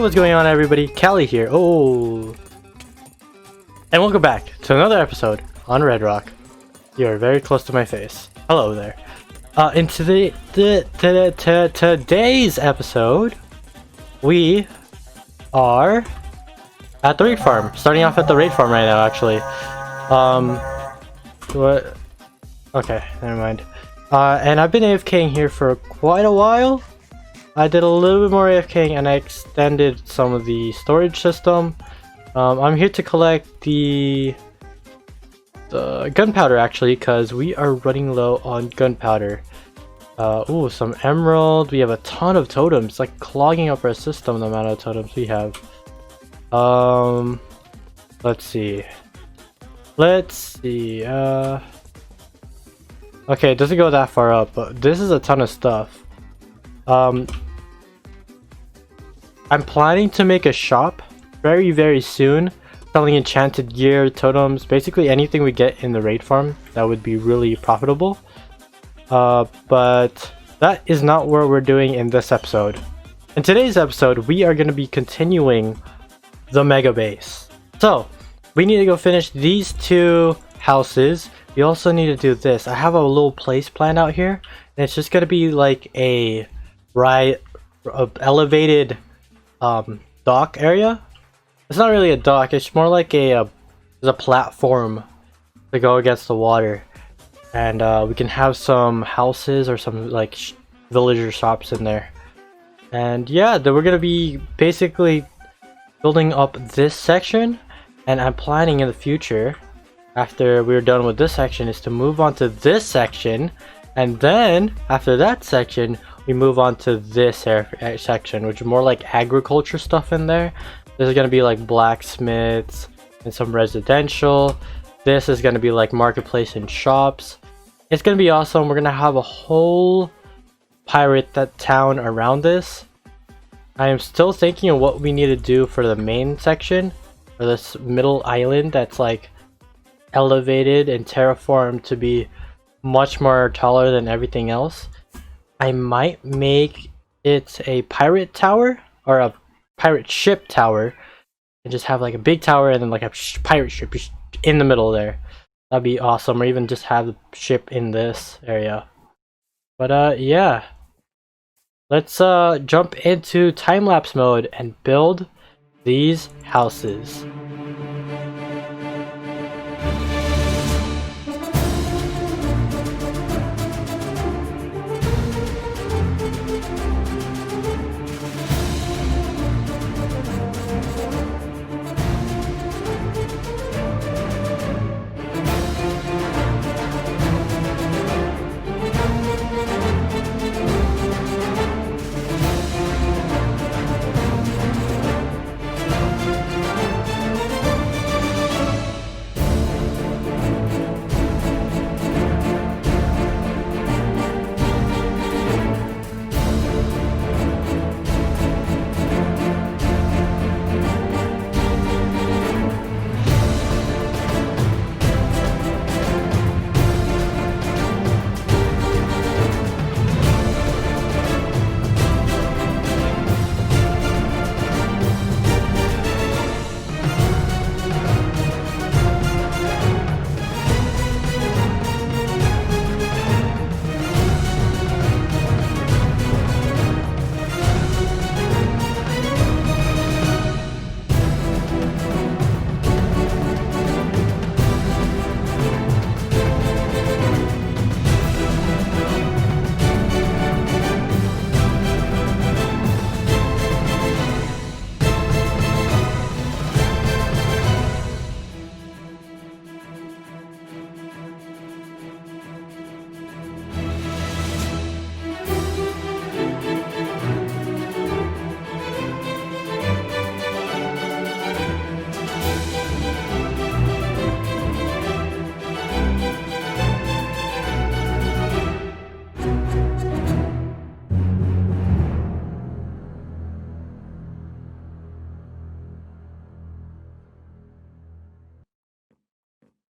what's going on, everybody? Callie here. Oh, and welcome back to another episode on Redrock. You're very close to my face. Hello there. In today's episode, we are at the raid farm. Starting off at the raid farm right now, actually. What? Okay, never mind. And I've been AFKing here for quite a while. I did a little bit more AFKing and I extended some of the storage system. I'm here to collect the gunpowder, actually, because we are running low on gunpowder. Ooh, some emerald. We have a ton of totems, like clogging up our system, the amount of totems we have. Let's see. Okay, it doesn't go that far up, but this is a ton of stuff. I'm planning to make a shop very soon, selling enchanted gear, totems, basically anything we get in the raid farm that would be really profitable. But that is not what we're doing in this episode. In today's episode, we are going to be continuing the mega base. So we need to go finish these two houses. We also need to do this. I have a little place planned out here, and it's just going to be like a elevated dock area. It's not really a dock, it's more like a platform to go against the water, and we can have some houses or some like villager shops in there. And yeah, then we're gonna be basically building up this section, and I'm planning in the future, after we're done with this section, is to move on to this section, and then after that section we move on to this section, which is more like agriculture stuff in there. There's gonna be like blacksmiths and some residential. This is gonna be like marketplace and shops. It's gonna be awesome. We're gonna have a whole pirate town around this. I am still thinking of what we need to do for the main section, for this middle island that's like elevated and terraformed to be much more taller than everything else. I might make it a pirate tower or a pirate ship tower, and just have like a big tower and then like a pirate ship in the middle there. That'd be awesome. Or even just have the ship in this area. But yeah, let's jump into time-lapse mode and build these houses.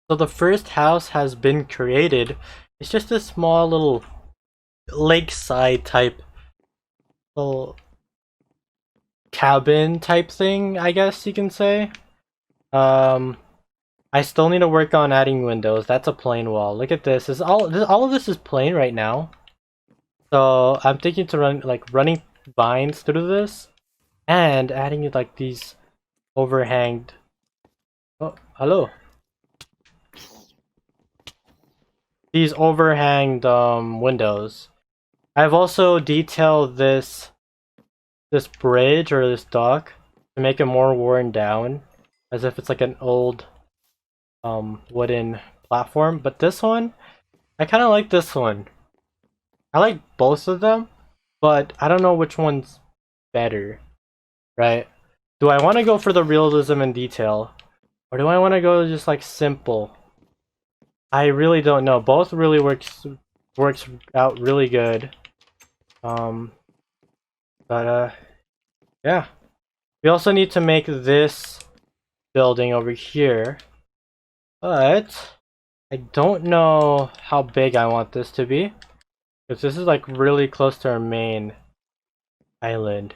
So the first house has been created. It's just a small little lakeside type little cabin type thing, I guess you can say. I still need to work on adding windows. That's a plain wall. Look at this. All of this is plain right now. So I'm thinking to running vines through this and adding like these overhanged. Oh, hello. These overhanged windows. I've also detailed this bridge or this dock to make it more worn down, as if it's like an old wooden platform. But this one, I kind of like this one. I like both of them, but I don't know which one's better, right? Do I want to go for the realism and detail, or do I want to go just like simple? I really don't know. Both really works out really good. Yeah. We also need to make this building over here, but I don't know how big I want this to be, because this is like really close to our main island.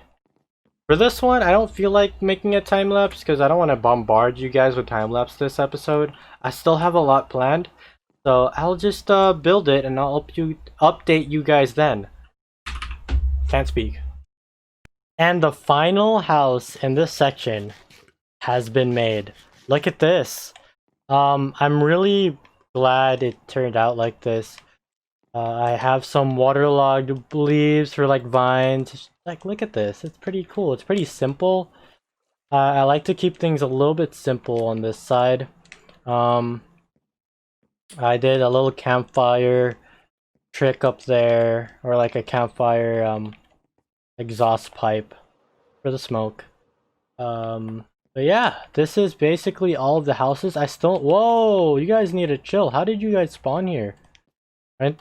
For this one, I don't feel like making a time lapse because I don't want to bombard you guys with time lapse this episode. I still have a lot planned, so I'll just build it and I'll update you guys then. Can't speak. And the final house in this section has been made. Look at this. I'm really glad it turned out like this. I have some waterlogged leaves for like vines. Like, look at this. It's pretty cool. It's pretty simple. I like to keep things a little bit simple on this side. I did a little campfire trick up there, or like a campfire exhaust pipe for the smoke. But yeah, this is basically all of the houses. Whoa, you guys need to chill. How did you guys spawn here? Right?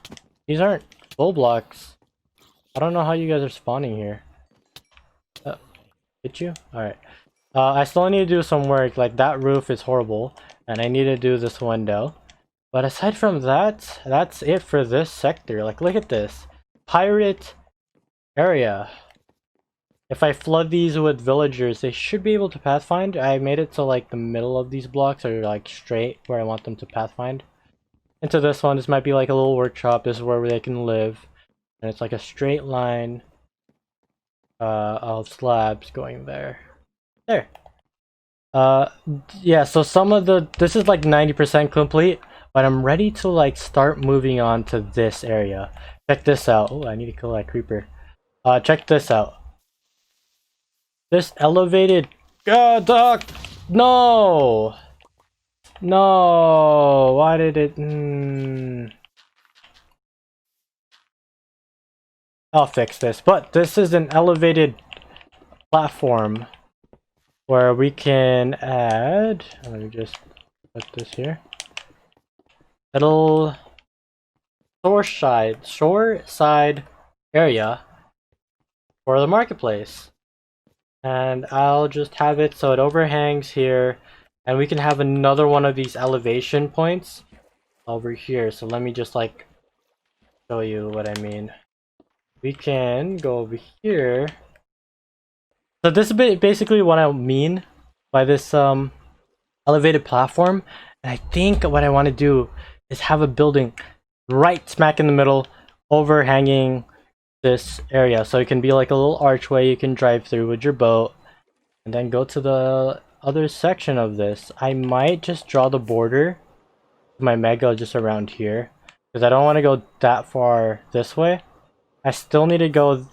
These aren't full blocks. I don't know how you guys are spawning here. Did you? Alright. I still need to do some work. Like, that roof is horrible, and I need to do this window. But aside from that, that's it for this sector. Like, look at this. Pirate area. If I flood these with villagers, they should be able to pathfind. I made it so like the middle of these blocks are like straight where I want them to pathfind. Into this one, this might be like a little workshop. This is where they can live. And it's like a straight line of slabs going there. There. Yeah, so this is like 90% complete, but I'm ready to like start moving on to this area. Check this out. Oh, I need to kill that creeper. Check this out. This elevated dock. No, why did it? I'll fix this. But this is an elevated platform where we can add. Let me just put this here. Little shore side area for the marketplace. And I'll just have it so it overhangs here, and we can have another one of these elevation points over here. So let me just like show you what I mean. We can go over here. So this is basically what I mean by this elevated platform. And I think what I want to do is have a building right smack in the middle overhanging this area, so it can be like a little archway you can drive through with your boat and then go to the other section of this. I might just draw the border of my mega just around here because I don't want to go that far this way. I still need to go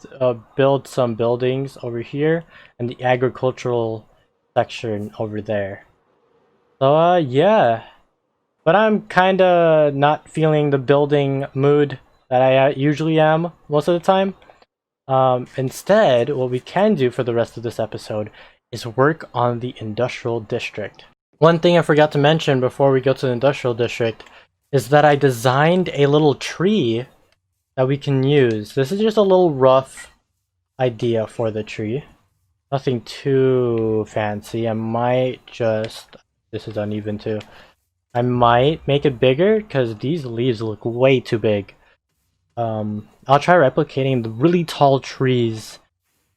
build some buildings over here and the agricultural section over there. So yeah, but I'm kind of not feeling the building mood that I usually am most of the time. Instead, what we can do for the rest of this episode is work on the industrial district. One thing I forgot to mention before we go to the industrial district is that I designed a little tree that we can use. This is just a little rough idea for the tree. Nothing too fancy. I might just... This is uneven too. I might make it bigger because these leaves look way too big. I'll try replicating the really tall trees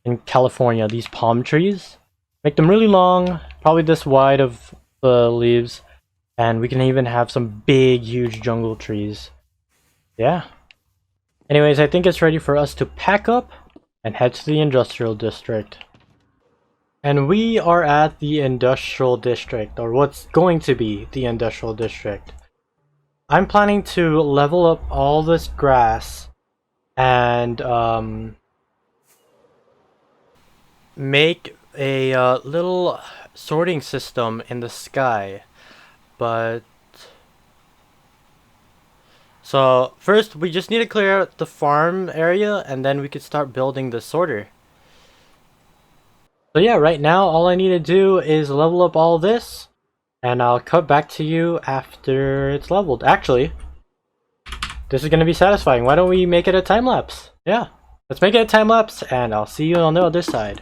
in California, these palm trees. Make them really long, probably this wide of the leaves, and we can even have some big, huge jungle trees. Yeah. Anyways, I think it's ready for us to pack up and head to the industrial district. And we are at the industrial district, or what's going to be the industrial district. I'm planning to level up all this grass and make a little sorting system in the sky. But so first we just need to clear out the farm area, and then we could start building the sorter. So yeah, right now all I need to do is level up all this, and I'll cut back to you after it's leveled. Actually, this is gonna be satisfying. Why don't we make it a time lapse? Yeah, let's make it a time lapse, and I'll see you on the other side.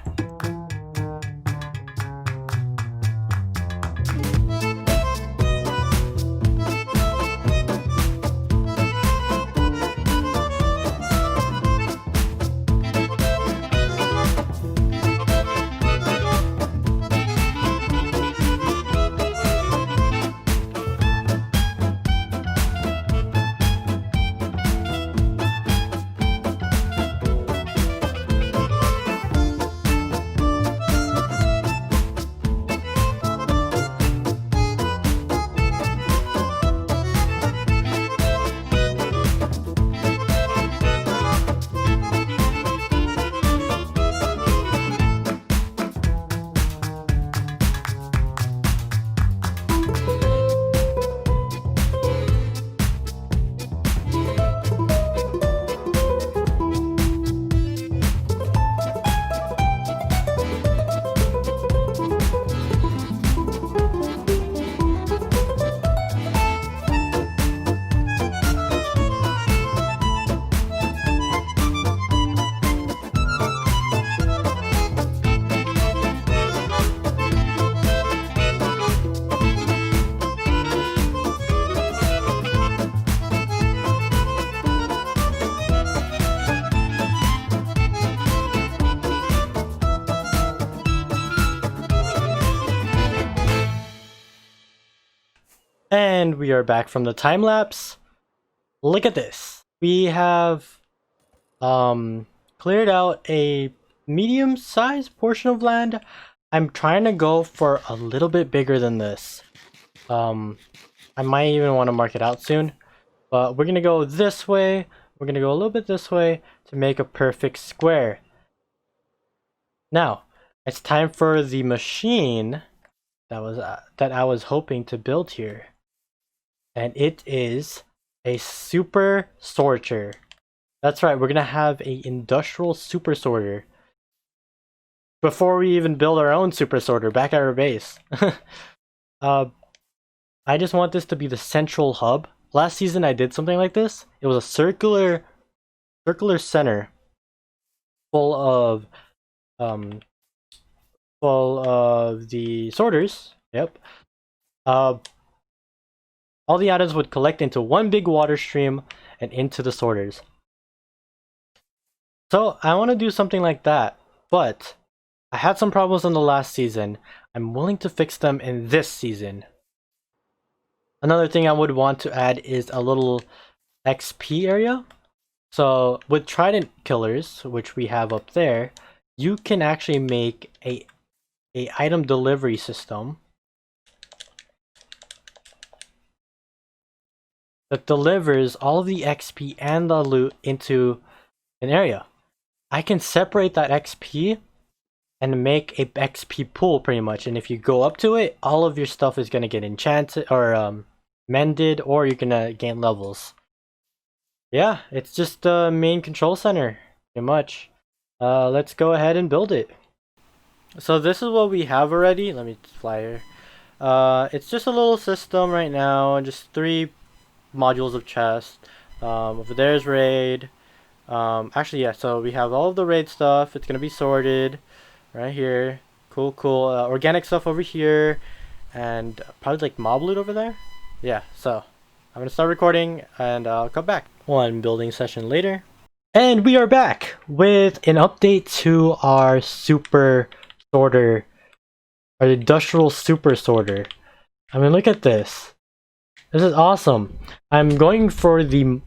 And we are back from the time lapse. Look at this. We have cleared out a medium-sized portion of land. I'm trying to go for a little bit bigger than this. I might even want to mark it out soon. But we're gonna go this way. We're gonna go a little bit this way to make a perfect square. Now, it's time for the machine that I was hoping to build here. And it is a super sorter. That's right, we're gonna have a industrial super sorter. Before we even build our own super sorter back at our base. I just want this to be the central hub. Last season I did something like this. It was a circular center full of the sorters. Yep. All the items would collect into one big water stream and into the sorters. So I want to do something like that, but I had some problems in the last season. I'm willing to fix them in this season. Another thing I would want to add is a little XP area. So with trident killers, which we have up there, you can actually make a item delivery system that delivers all of the XP and the loot into an area. I can separate that XP and make a XP pool pretty much, and if you go up to it, all of your stuff is gonna get enchanted or mended, or you're gonna gain levels. Yeah, it's just the main control center, pretty much. Let's go ahead and build it. So this is what we have already. Let me fly here. It's just a little system right now, just 3 modules of chest. Over there's raid. Actually, yeah, so we have all of the raid stuff. It's gonna be sorted right here. Cool. Organic stuff over here, and probably like mob loot over there. Yeah, so I'm gonna start recording and I'll come back. One building session later. And we are back with an update to our super sorter, our industrial super sorter. I mean, look at this. This is awesome. I'm going for the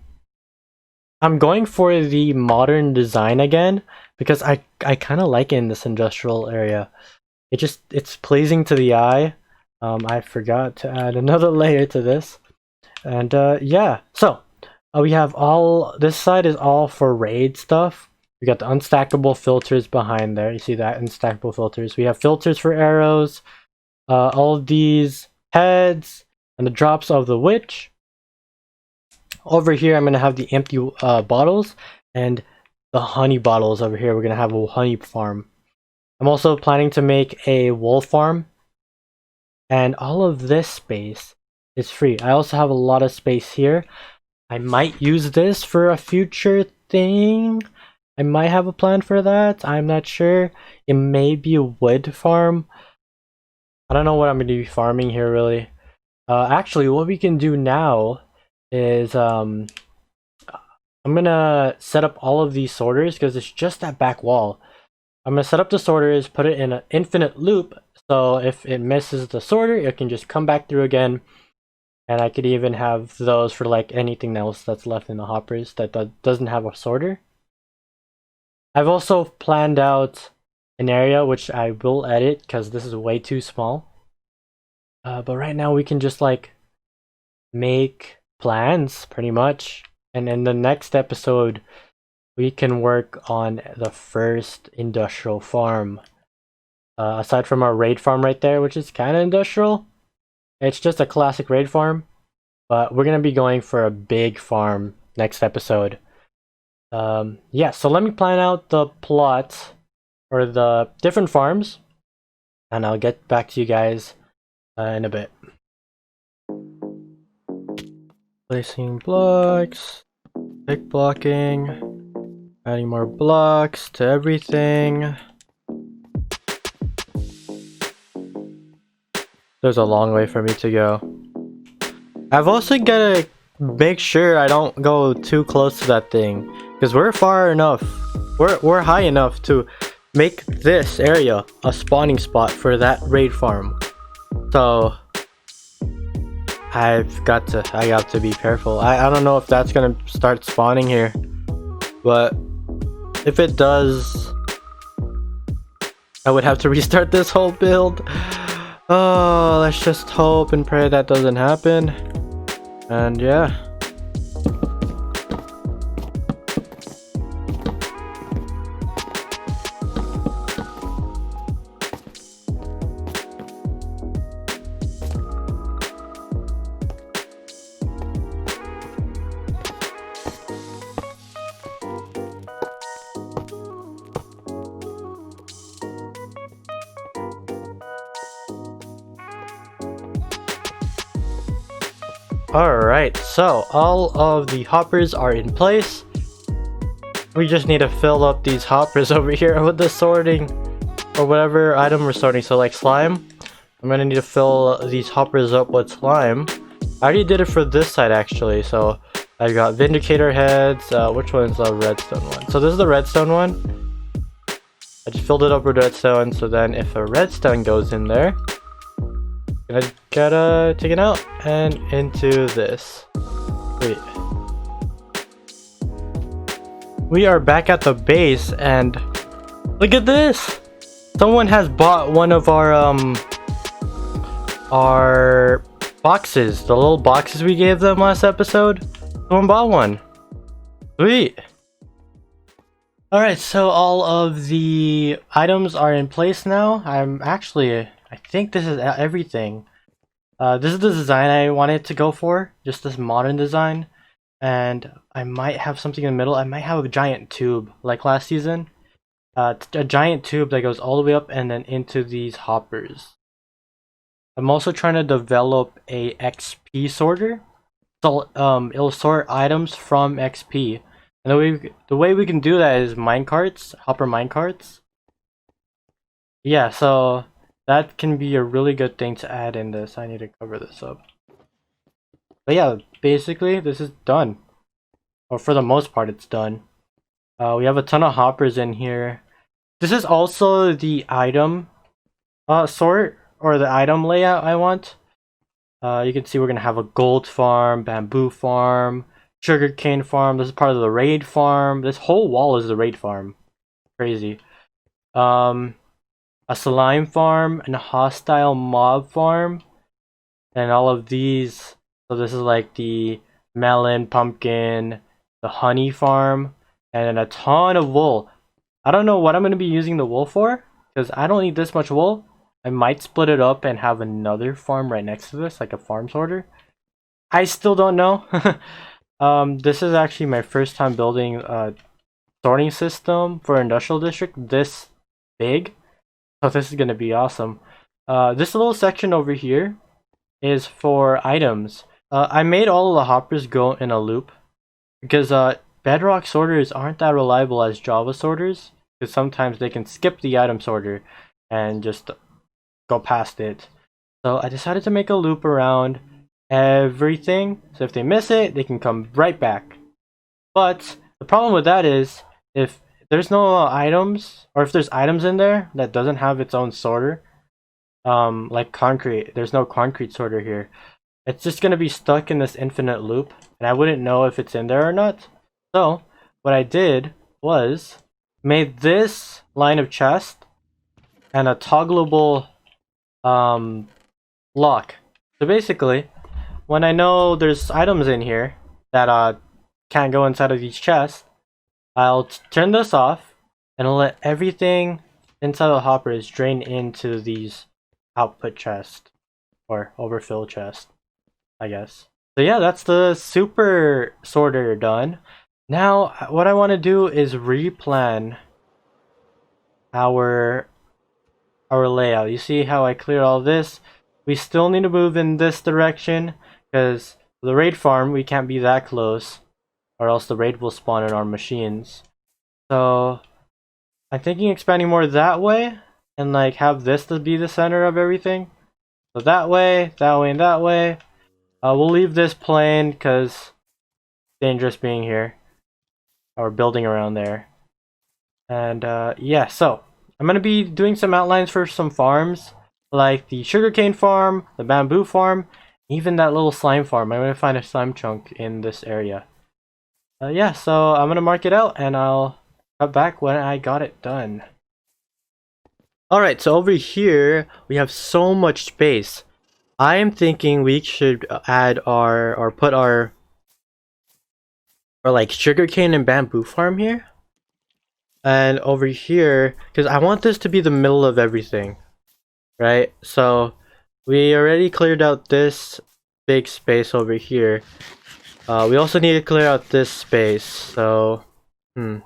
modern design again because I kind of like it in this industrial area. It's pleasing to the eye. I forgot to add another layer to this, and yeah. So we have all this side is all for raid stuff. We got the unstackable filters behind there. You see that unstackable filters. We have filters for arrows. All of these heads and the drops of the witch. Over here, I'm gonna have the empty bottles and the honey bottles over here. We're gonna have a honey farm. I'm also planning to make a wool farm, and all of this space is free. I also have a lot of space here. I might use this for a future thing. I might have a plan for that. I'm not sure. It may be a wood farm. I don't know what I'm going to be farming here really. Actually, what we can do now is I'm going to set up all of these sorters because it's just that back wall. I'm going to set up the sorters, put it in an infinite loop, so if it misses the sorter, it can just come back through again. And I could even have those for like anything else that's left in the hoppers that doesn't have a sorter. I've also planned out an area which I will edit because this is way too small. But right now we can just like make plans pretty much. And in the next episode, we can work on the first industrial farm. Aside from our raid farm right there, which is kind of industrial. It's just a classic raid farm, but we're going to be going for a big farm next episode. Yeah, so let me plan out the plot for the different farms, and I'll get back to you guys in a bit. Placing blocks, pick blocking, adding more blocks to everything. There's a long way for me to go. I've also gotta make sure I don't go too close to that thing, because we're far enough. We're high enough to make this area a spawning spot for that raid farm. So I got to be careful. I don't know if that's gonna start spawning here, but if it does, I would have to restart this whole build. Oh, let's just hope and pray that doesn't happen. And yeah. Alright, so all of the hoppers are in place. We just need to fill up these hoppers over here with the sorting, or whatever item we're sorting. So like slime, I'm gonna need to fill these hoppers up with slime. I already did it for this side actually, so I got vindicator heads. Which one's the redstone one? So this is the redstone one. I just filled it up with redstone, so then if a redstone goes in there, I gotta take it out and into this. Wait. We are back at the base and look at this! Someone has bought one of our boxes, the little boxes we gave them last episode. Someone bought one. Sweet. Alright, so all of the items are in place now. I think this is everything. This is the design I wanted to go for, just this modern design. And I might have something in the middle. I might have a giant tube, like last season. A giant tube that goes all the way up and then into these hoppers. I'm also trying to develop a XP sorter. So it'll sort items from XP. And the way we can do that is minecarts, hopper minecarts. Yeah, so that can be a really good thing to add in this. I need to cover this up. But yeah, basically this is done. Or for the most part it's done. We have a ton of hoppers in here. This is also the item sort, or the item layout I want. You can see we're gonna have a gold farm, bamboo farm, sugarcane farm. This is part of the raid farm. This whole wall is the raid farm. Crazy. Um, a slime farm and a hostile mob farm, and all of these. So this is like the melon, pumpkin, the honey farm, and then a ton of wool. I don't know what I'm gonna be using the wool for, because I don't need this much wool. I might split it up and have another farm right next to this, like a farm sorter. I still don't know. This is actually my first time building a sorting system for industrial district this big. So this is gonna be awesome. This little section over here is for items. I made all of the hoppers go in a loop because Bedrock sorters aren't that reliable as Java sorters, because sometimes they can skip the item sorter and just go past it. So I decided to make a loop around everything, so if they miss it, they can come right back. But the problem with that is, if there's no items, or if there's items in there that doesn't have its own sorter, like concrete, there's no concrete sorter here. It's just gonna be stuck in this infinite loop, and I wouldn't know if it's in there or not. So what I did was made this line of chest and a toggleable lock. So basically, when I know there's items in here that can't go inside of these chests, I'll turn this off and I'll let everything inside the hoppers drain into these output chests or overfill chests, I guess. So yeah, that's the super sorter done. Now what I want to do is replan our layout. You see how I cleared all this? We still need to move in this direction because the raid farm, we can't be that close or else the raid will spawn in our machines. So I'm thinking expanding more that way and like have this to be the center of everything. So that way, and that way. We'll leave this plain because it's dangerous being here or building around there. And yeah, so I'm gonna be doing some outlines for some farms, like the sugarcane farm, the bamboo farm, even that little slime farm. I'm gonna find a slime chunk in this area. Yeah, so I'm gonna mark it out and I'll cut back when I got it done. Alright, so over here we have so much space. I am thinking we should add or put our like sugarcane and bamboo farm here. And over here, because I want this to be the middle of everything, right? So we already cleared out this big space over here. We also need to clear out this space, so I'm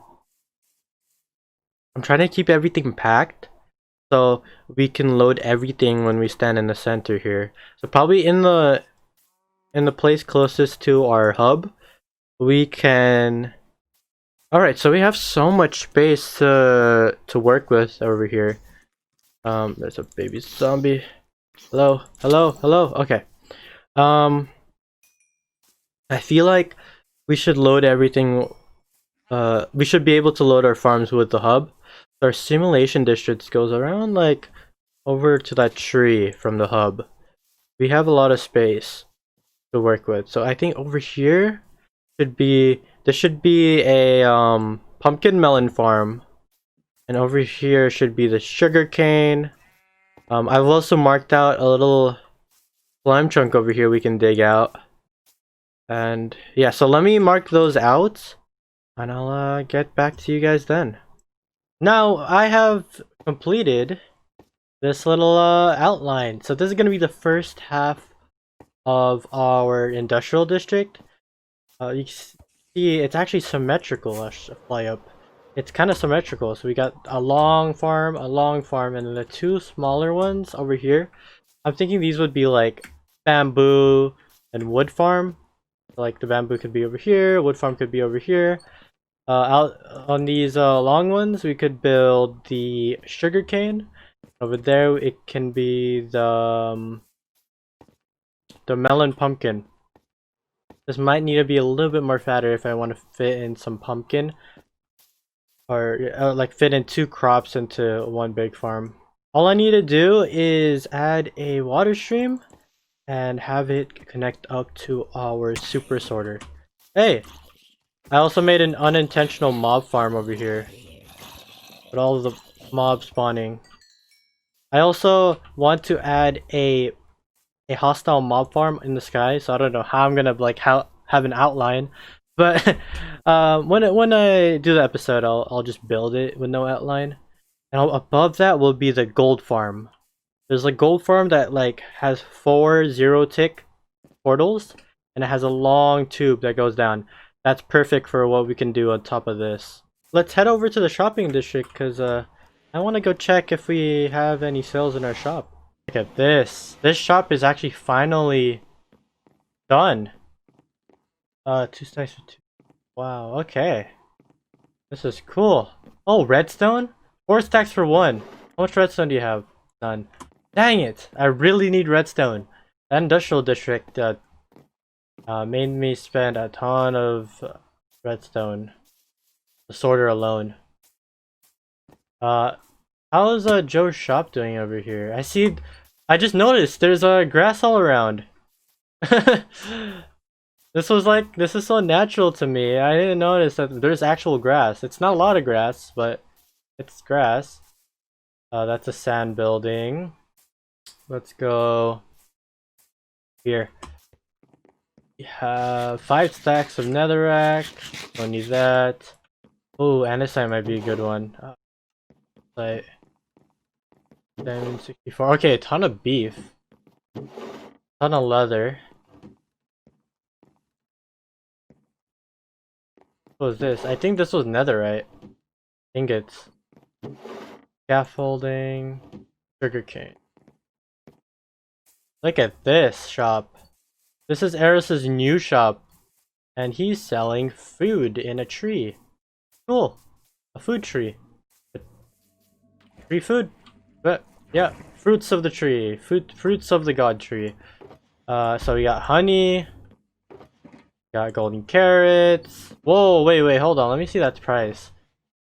trying to keep everything packed so we can load everything when we stand in the center here. So probably in the place closest to our hub, we can. Alright, so we have so much space to work with over here. There's a baby zombie. Hello, hello, hello. Okay. I feel like we should load everything. We should be able to load our farms with the hub. Our simulation districts goes around like over to that tree from the hub. We have a lot of space to work with. So I think over here should be a pumpkin melon farm, and over here should be the sugar cane. I've also marked out a little slime chunk over here we can dig out. And yeah, so let me mark those out and I'll get back to you guys then. Now I have completed this little outline. So this is going to be the first half of our industrial district. You see it's actually symmetrical. I should fly up. It's kind of symmetrical. So we got a long farm, and then the two smaller ones over here. I'm thinking these would be like bamboo and wood farm. Like the bamboo could be over here, wood farm could be over here. Out on these long ones, we could build the sugarcane. Over there, it can be the melon pumpkin. This might need to be a little bit more fatter if I want to fit in some pumpkin. or like fit in 2 crops into one big farm. All I need to do is add a water stream and have it connect up to our super sorter. Hey, I also made an unintentional mob farm over here with all of the mobs spawning. I also want to add a hostile mob farm in the sky, so I don't know how I'm gonna like have an outline, but when I do the episode, I'll just build it with no outline, and above that will be the gold farm. There's a gold farm that like has 4 0-tick portals, and it has a long tube that goes down. That's perfect for what we can do on top of this. Let's head over to the shopping district because I want to go check if we have any sales in our shop. Look at this. This shop is actually finally done. 2 stacks for 2. Wow, okay. This is cool. Oh, redstone? 4 stacks for 1. How much redstone do you have? None. Dang it! I really need redstone. That industrial district made me spend a ton of redstone. The sorter alone. How is Joe's shop doing over here? I just noticed there's grass all around. This is so natural to me. I didn't notice that there's actual grass. It's not a lot of grass, but it's grass. That's a sand building. Let's go here. We have 5 stacks of netherrack. Don't need that. Oh, andesite might be a good one. Like diamond 64. Okay, a ton of beef. Ton of leather. What was this? I think this was netherite. Ingots. Scaffolding. Sugarcane. Look at this shop. This is Eris's new shop. And he's selling food in a tree. Cool. A food tree. Tree food. But yeah, fruits of the tree. Fruits of the god tree. So we got honey. Got golden carrots. Whoa, wait, hold on. Let me see that price.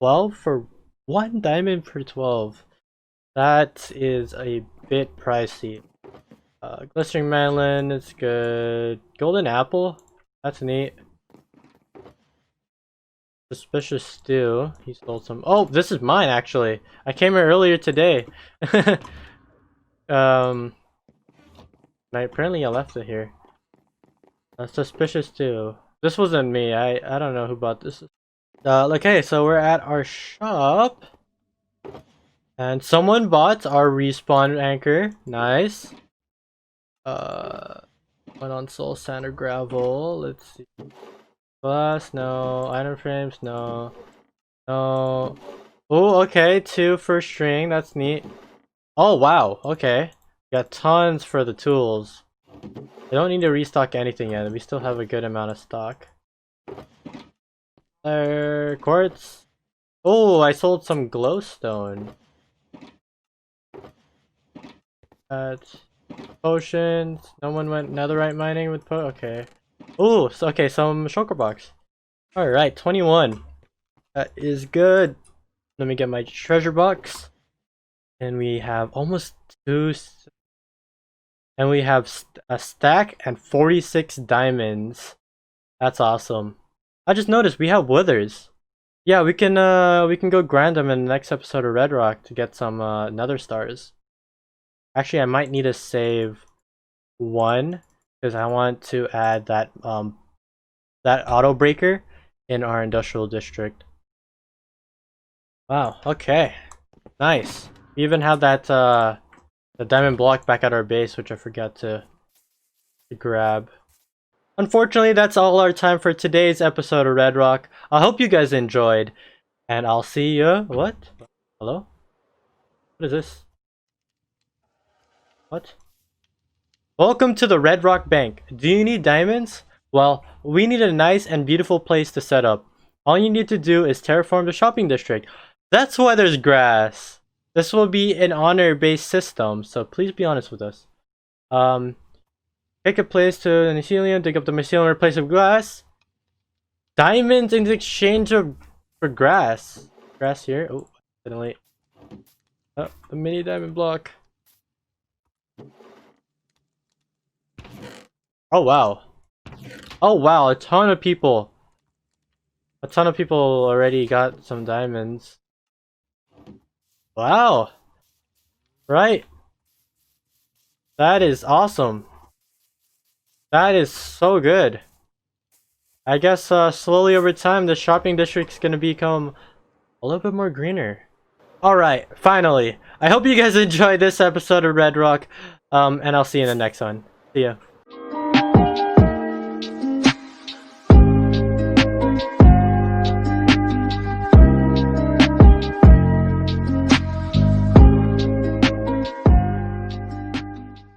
12 for 1 diamond per 12. That is a bit pricey. Glistering melon is good. Golden apple. That's neat. Suspicious stew. He stole some. Oh, this is mine actually. I came here earlier today. Apparently I left it here. Suspicious stew. This wasn't me. I don't know who bought this. Okay, so we're at our shop. And someone bought our respawn anchor. Nice. Went on soul sand or gravel. Let's see. Glass, no. Iron frames, no. No. Oh, okay. 2 for string. That's neat. Oh, wow. Okay. Got tons for the tools. I don't need to restock anything yet. We still have a good amount of stock. Quartz. Oh, I sold some glowstone. Potions. No one went netherite mining with okay. Oh, so, okay, some shulker box. Alright, 21. That is good. Let me get my treasure box. And we have almost 2. And we have a stack and 46 diamonds. That's awesome. I just noticed we have withers. Yeah, we can go grind them in the next episode of Redrock to get some nether stars. Actually, I might need to save 1 because I want to add that auto breaker in our industrial district. Wow, okay. Nice. We even have that the diamond block back at our base, which I forgot to grab. Unfortunately, that's all our time for today's episode of Redrock. I hope you guys enjoyed, and I'll see you. What? Hello? What is this? What? Welcome to the Redrock Bank. Do you need diamonds? Well, we need a nice and beautiful place to set up. All you need to do is terraform the shopping district. That's why there's grass. This will be an honor-based system, so please be honest with us. Take a place to the mycelium, dig up the mycelium, replace it with glass. Diamonds in exchange for grass. grass here. Oh, accidentally. Oh, the mini diamond block. Oh wow. Oh wow, a ton of people. A ton of people already got some diamonds. Wow. Right. That is awesome. That is so good. I guess slowly over time the shopping district's gonna become a little bit more greener. Alright, finally. I hope you guys enjoyed this episode of Redrock. And I'll see you in the next one. See ya.